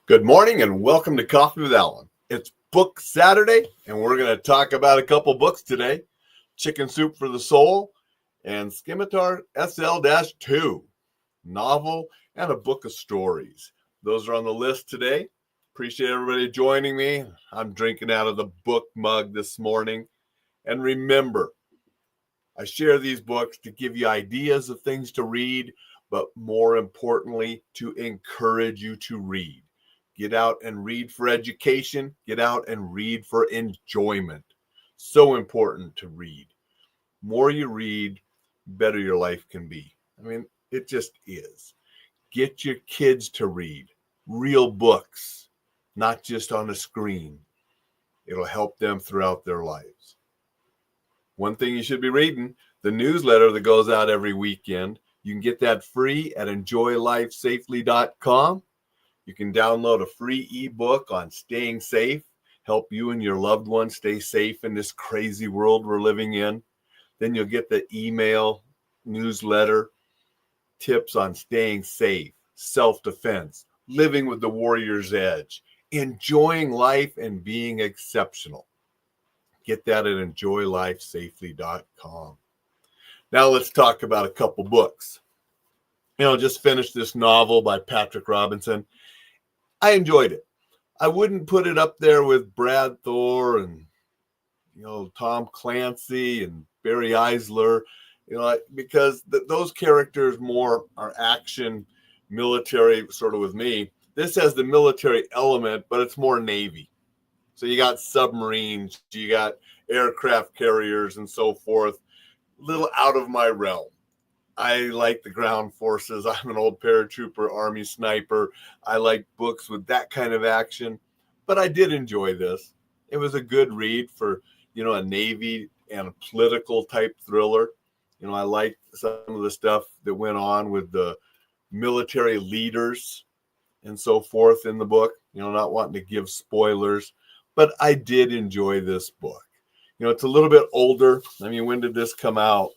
Good morning and welcome to Coffee with Alain. It's Book Saturday and we're going to talk about a couple books today. Chicken Soup for the Soul and Scimitar SL-2, novel and a book of stories. Those are on the list today. Appreciate everybody joining me. I'm drinking out of the book mug this morning. And remember, I share these books to give you ideas of things to read, but more importantly, to encourage you to read. Get out and read for education. Get out and read for enjoyment. So important to read. More you read, better your life can be. I mean, it just is. Get your kids to read real books, not just on a screen. It'll help them throughout their lives. One thing you should be reading, the newsletter that goes out every weekend. You can get that free at enjoylifesafely.com. You can download a free ebook on staying safe, help you and your loved ones stay safe in this crazy world we're living in. Then you'll get the email newsletter, tips on staying safe, self-defense, living with the warrior's edge, enjoying life and being exceptional. Get that at enjoylifesafely.com. Now let's talk about a couple books. Just finished this novel by Patrick Robinson. I enjoyed it. I wouldn't put it up there with Brad Thor and, Tom Clancy and Barry Eisler, because those characters more are action, military, sort of with me. This has the military element, but it's more Navy. So you got submarines, you got aircraft carriers and so forth. A little out of my realm. I like the ground forces. I'm an old paratrooper, Army sniper. I like books with that kind of action, but I did enjoy this. It was a good read for, a Navy and a political type thriller. I liked some of the stuff that went on with the military leaders and so forth in the book, not wanting to give spoilers, but I did enjoy this book. It's a little bit older. I mean, when did this come out?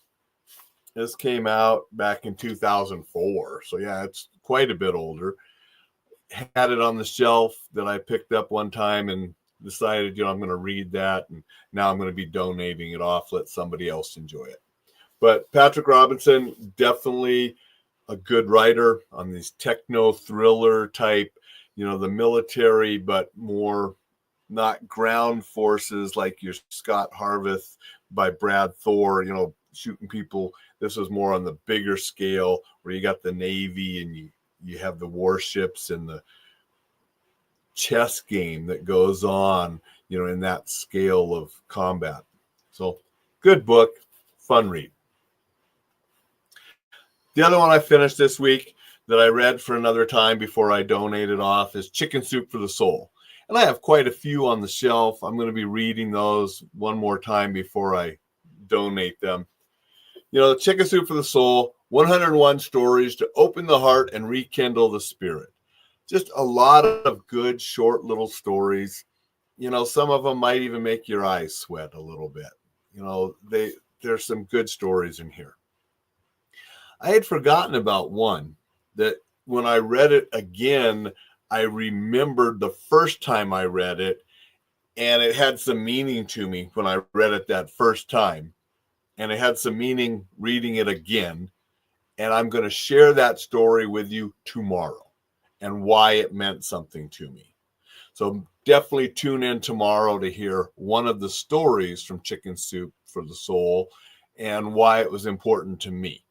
This came out back in 2004. So yeah, it's quite a bit older. Had it on the shelf that I picked up one time and decided, I'm going to read that. And now I'm going to be donating it off, let somebody else enjoy it. But Patrick Robinson, definitely a good writer on these techno thriller type, the military, but more not ground forces like your Scott Harvath by Brad Thor, shooting people. This was more on the bigger scale where you got the Navy and you have the warships and the chess game that goes on, in that scale of combat. So good book, fun read. The other one I finished this week that I read for another time before I donated off is Chicken Soup for the Soul. And I have quite a few on the shelf. I'm going to be reading those one more time before I donate them. The Chicken Soup for the Soul, 101 stories to open the heart and rekindle the spirit. Just a lot of good, short little stories. Some of them might even make your eyes sweat a little bit. There's some good stories in here. I had forgotten about one that when I read it again, I remembered the first time I read it, and it had some meaning to me when I read it that first time. And it had some meaning reading it again. And I'm going to share that story with you tomorrow and why it meant something to me. So definitely tune in tomorrow to hear one of the stories from Chicken Soup for the Soul and why it was important to me.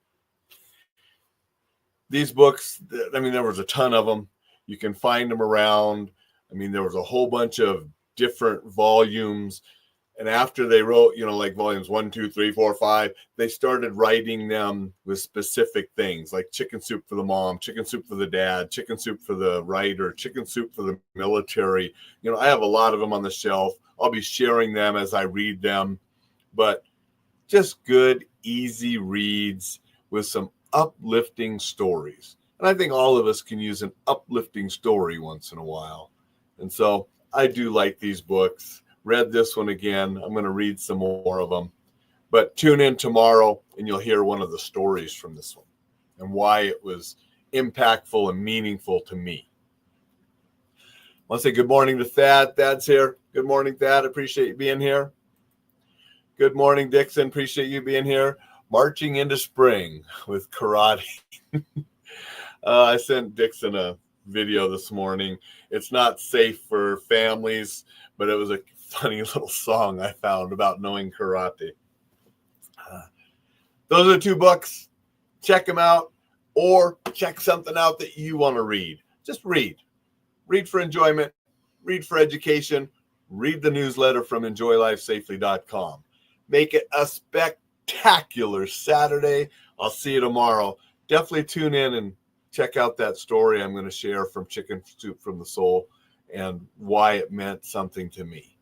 These books, there was a ton of them. You can find them around. There was a whole bunch of different volumes. And after they wrote, like volumes 1, 2, 3, 4, 5, they started writing them with specific things like Chicken Soup for the Mom, Chicken Soup for the Dad, Chicken Soup for the Writer, Chicken Soup for the Military. I have a lot of them on the shelf. I'll be sharing them as I read them. But just good, easy reads with some uplifting stories. And I think all of us can use an uplifting story once in a while. And so I do like these books. Read this one again. I'm going to read some more of them. But tune in tomorrow and you'll hear one of the stories from this one and why it was impactful and meaningful to me. want to say good morning to Thad. Thad's here. Good morning, Thad. Appreciate you being here. Good morning, Dixon. Appreciate you being here. Marching into spring with karate. I sent Dixon a video this morning. It's not safe for families, but it was a funny little song I found about knowing karate. Those are the 2 books. Check them out, or check something out that you want to read. Just read. Read for enjoyment. Read for education. Read the newsletter from enjoylifesafely.com. Make it a spectacular Saturday. I'll see you tomorrow. Definitely tune in and check out that story I'm going to share from Chicken Soup from the Soul and why it meant something to me.